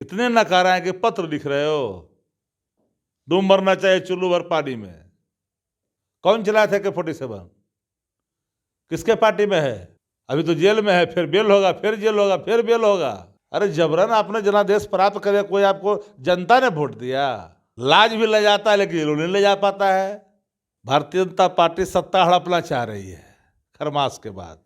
इतने नकारा है कि पत्र लिख रहे हो, डूब मरना चाहिए चुल्लू भर पानी में। कौन चलाया था AK-47? किसके पार्टी में है? अभी तो जेल में है, फिर बेल होगा, फिर जेल होगा, फिर बेल होगा। अरे जबरन आपने जनादेश प्राप्त करे, कोई आपको जनता ने वोट दिया। लाज भी ले जाता है लेकिन नहीं ले जा पाता है। भारतीय जनता पार्टी सत्ता हड़पना चाह रही है खरमास के बाद,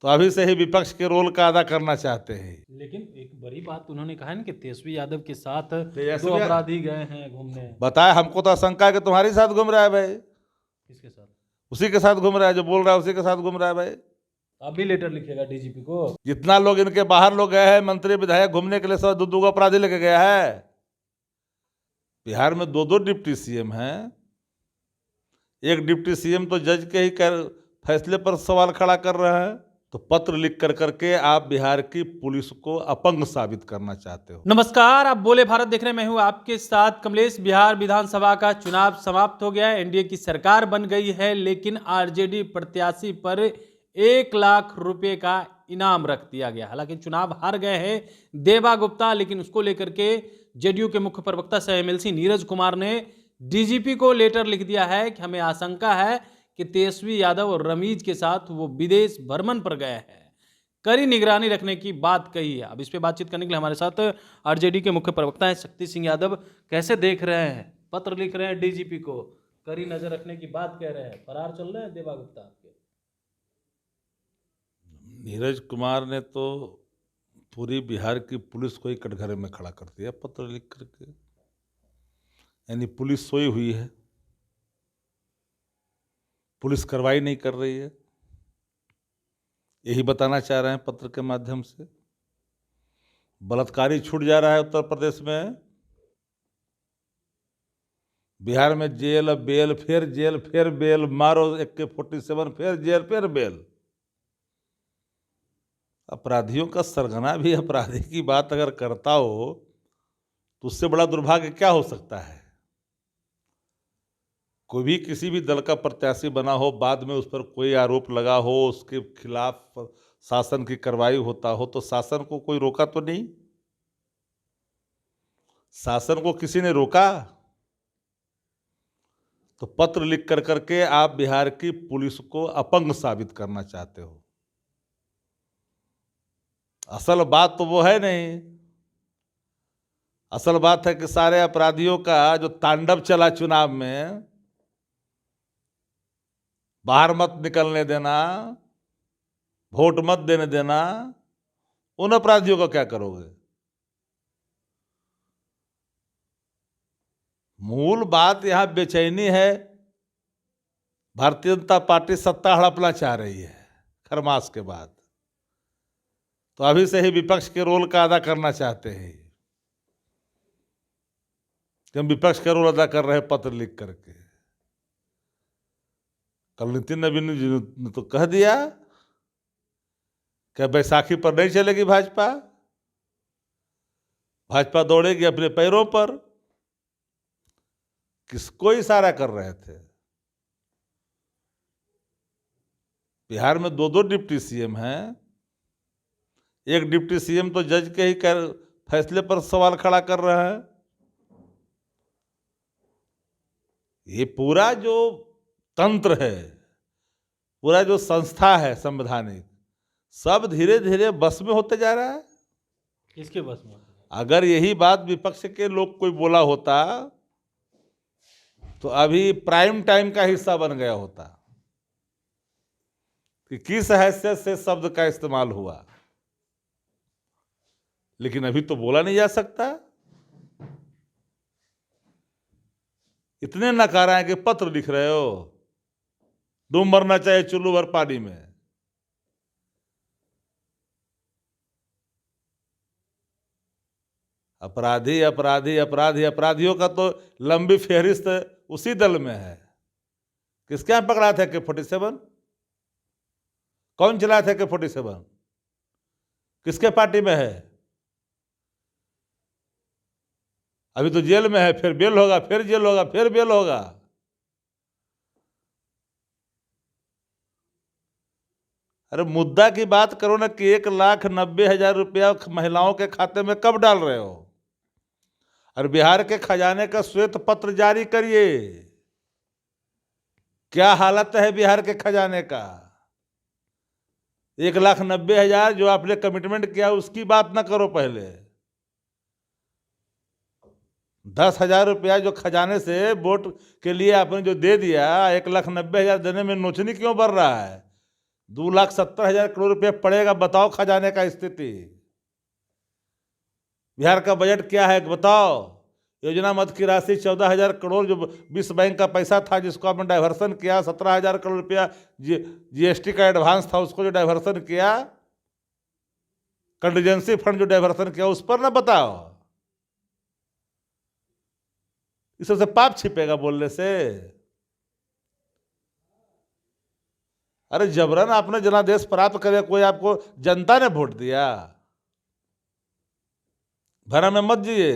तो अभी से ही विपक्ष के रोल का अदा करना चाहते हैं। लेकिन एक बड़ी बात उन्होंने कहा है ना कि तेजस्वी यादव के साथ तेजस्वी दो अपराधी गए हैं घूमने। बताया, हमको तो आशंका है कि तुम्हारे साथ घूम रहा है भाई। किसके साथ? उसी के साथ घूम रहा है, जो बोल रहा है उसी के साथ घूम रहा है भाई। आप भी लेटर लिखेगा डीजीपी को? जितना लोग इनके बाहर लोग गए हैं, मंत्री विधायक घूमने के लिए, सब दो दो अपराधी लेके गया है। बिहार में दो दो डिप्टी सीएम हैं। एक डिप्टी सीएम तो जज के ही फैसले पर सवाल खड़ा कर रहे हैं। तो पत्र लिख कर करके आप बिहार की पुलिस को अपंग साबित करना चाहते हो। नमस्कार, आप बोले भारत देख रहे हैं। मैं हूं आपके साथ कमलेश। बिहार विधानसभा का चुनाव समाप्त हो गया है, एनडीए की सरकार बन गई है, लेकिन आरजेडी प्रत्याशी पर 1 लाख रुपए का इनाम रख दिया गया। हालांकि चुनाव हार गए हैं देवा गुप्ता, लेकिन उसको लेकर के जेडीयू के मुख्य प्रवक्ता सह एमएलसी नीरज कुमार ने डीजीपी को लेटर लिख दिया है कि हमें आशंका है कि तेजस्वी यादव और रमीज के साथ वो विदेश भ्रमण पर गए हैं, कड़ी निगरानी रखने की बात कही है। अब इस पे बातचीत करने के लिए हमारे साथ आरजेडी के मुख्य प्रवक्ता हैं शक्ति सिंह यादव। कैसे देख रहे हैं? पत्र लिख रहे हैं डीजीपी को, कड़ी नजर रखने की बात कह रहे हैं, फरार चल रहे हैं देवा गुप्ता आपके। नीरज कुमार ने तो पूरी बिहार की पुलिस को ही कटघरे में खड़ा कर दिया पत्र लिख करके। यानी पुलिस सोई हुई है, पुलिस कार्रवाई नहीं कर रही है, यही बताना चाह रहे हैं पत्र के माध्यम से। बलात्कारी छूट जा रहा है उत्तर प्रदेश में, बिहार में जेल बेल फिर जेल फिर बेल, मारो AK-47 फिर जेल फिर बेल। अपराधियों का सरगना भी अपराधी की बात अगर करता हो तो उससे बड़ा दुर्भाग्य क्या हो सकता है। कोई भी किसी भी दल का प्रत्याशी बना हो, बाद में उस पर कोई आरोप लगा हो, उसके खिलाफ शासन की कार्रवाई होता हो, तो शासन को कोई रोका तो नहीं? शासन को किसी ने रोका? तो पत्र लिख कर करके आप बिहार की पुलिस को अपंग साबित करना चाहते हो। असल बात तो वो है नहीं। असल बात है कि सारे अपराधियों का जो तांडव चला चुनाव में, बाहर मत निकलने देना, वोट मत देने देना, उन अपराधियों का क्या करोगे? मूल बात यहां बेचैनी है, भारतीय जनता पार्टी सत्ता हड़पना चाह रही है खरमास के बाद, तो अभी से ही विपक्ष के रोल का अदा करना चाहते हैं कि हम विपक्ष का रोल अदा कर रहे हैं पत्र लिख करके। कल नितिन नवीन जी ने तो कह दिया कि बैसाखी पर नहीं चलेगी भाजपा, भाजपा दौड़ेगी अपने पैरों पर। किसको इशारा कर रहे थे? बिहार में दो दो डिप्टी सीएम हैं। एक डिप्टी सीएम तो जज के ही फैसले पर सवाल खड़ा कर रहे हैं। ये पूरा जो तंत्र है, पूरा जो संस्था है संवैधानिक, सब धीरे धीरे बस में होते जा रहा है। किसके बस में? अगर यही बात विपक्ष के लोग कोई बोला होता तो अभी प्राइम टाइम का हिस्सा बन गया होता कि किस हैसियत से शब्द का इस्तेमाल हुआ, लेकिन अभी तो बोला नहीं जा सकता। इतने नकारा है कि पत्र लिख रहे हो, डूब मरना चाहिए चुल्लू भर पानी में। अपराधी अपराधी अपराधी, अपराधियों का तो लंबी फेहरिस्त उसी दल में है। किसके यहां पकड़ा था AK-47? कौन चलाया था AK-47? किसके पार्टी में है? अभी तो जेल में है, फिर बेल होगा, फिर जेल होगा, फिर बेल होगा। अरे मुद्दा की बात करो ना कि 1,90,000 रुपया महिलाओं के खाते में कब डाल रहे हो, और बिहार के खजाने का श्वेत पत्र जारी करिए। क्या हालत है बिहार के खजाने का। 1,90,000 जो आपने कमिटमेंट किया उसकी बात ना करो, पहले 10,000 रुपया जो खजाने से वोट के लिए आपने जो दे दिया, 1,90,000 देने में नोचनी क्यों बढ़ रहा है। 2,70,000 करोड़ रुपया पड़ेगा। बताओ खजाने का स्थिति, बिहार का बजट क्या है बताओ। योजना मद की राशि 14,000 करोड़ जो विश्व बैंक का पैसा था जिसको आपने डाइवर्सन किया, 17,000 करोड़ रुपया जीएसटी का एडवांस था उसको जो डाइवर्सन किया, कंटीजेंसी फंड जो डाइवर्सन किया, उस पर ना बताओ। इससे पाप छिपेगा बोलने से। अरे जबरन आपने जनादेश प्राप्त करे, कोई आपको जनता ने वोट दिया, भरा में मत जिए।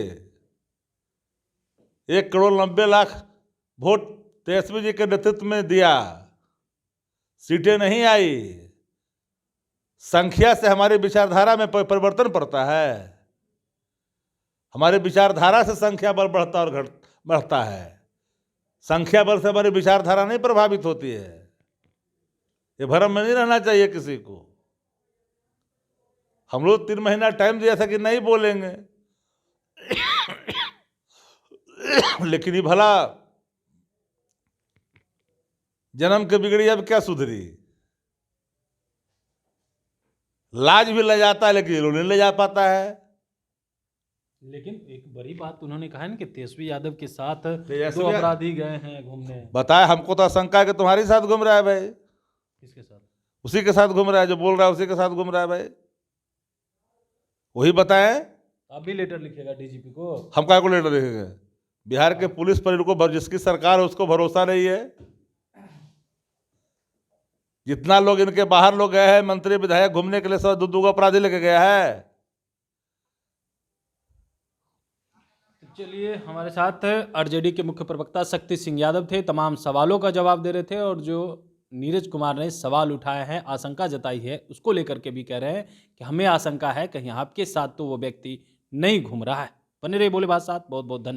1,90,00,000 वोट तेजस्वी जी के नेतृत्व में दिया, सीटें नहीं आई। संख्या से हमारी विचारधारा में परिवर्तन पड़ता है। हमारी विचारधारा से संख्या बल बढ़ता और बढ़ता है। संख्या बल से हमारी विचारधारा नहीं प्रभावित होती है। ये भ्रम में नहीं रहना चाहिए किसी को। हम लोग 3 महीना टाइम दिया था कि नहीं बोलेंगे, लेकिन ये भला जन्म के बिगड़ी अब क्या सुधरी। लाज भी ले जाता है लेकिन ये लोग नहीं ले जा पाता है। लेकिन एक बड़ी बात उन्होंने कहा है ना कि तेजस्वी यादव के साथ तेजस्वी 2 अपराधी गए हैं घूमने। बताए, हमको तो आशंका है कि तुम्हारे साथ घूम रहा है भाई। किसके साथ? उसी के साथ घूम रहा है, जो बोल रहा है उसी के साथ घूम रहा है भाई। वही बताएं। आप भी लेटर लिखेगा डीजीपी को? हम क्या को लेटर लिखेंगे? बिहार के पुलिस पर इनको जिसकी सरकार है उसको भरोसा नहीं है। जितना लोग इनके बाहर लोग गए हैं, मंत्री विधायक घूमने के लिए, सब 2 अपराधी लेके गया है। चलिए, हमारे साथ आरजेडी के मुख्य प्रवक्ता शक्ति सिंह यादव थे, तमाम सवालों का जवाब दे रहे थे। और जो नीरज कुमार ने सवाल उठाए हैं, आशंका जताई है, उसको लेकर के भी कह रहे हैं कि हमें आशंका है कहीं आपके साथ तो वो व्यक्ति नहीं घूम रहा है। बने रहिए बोले बात साथ। बहुत बहुत धन्यवाद।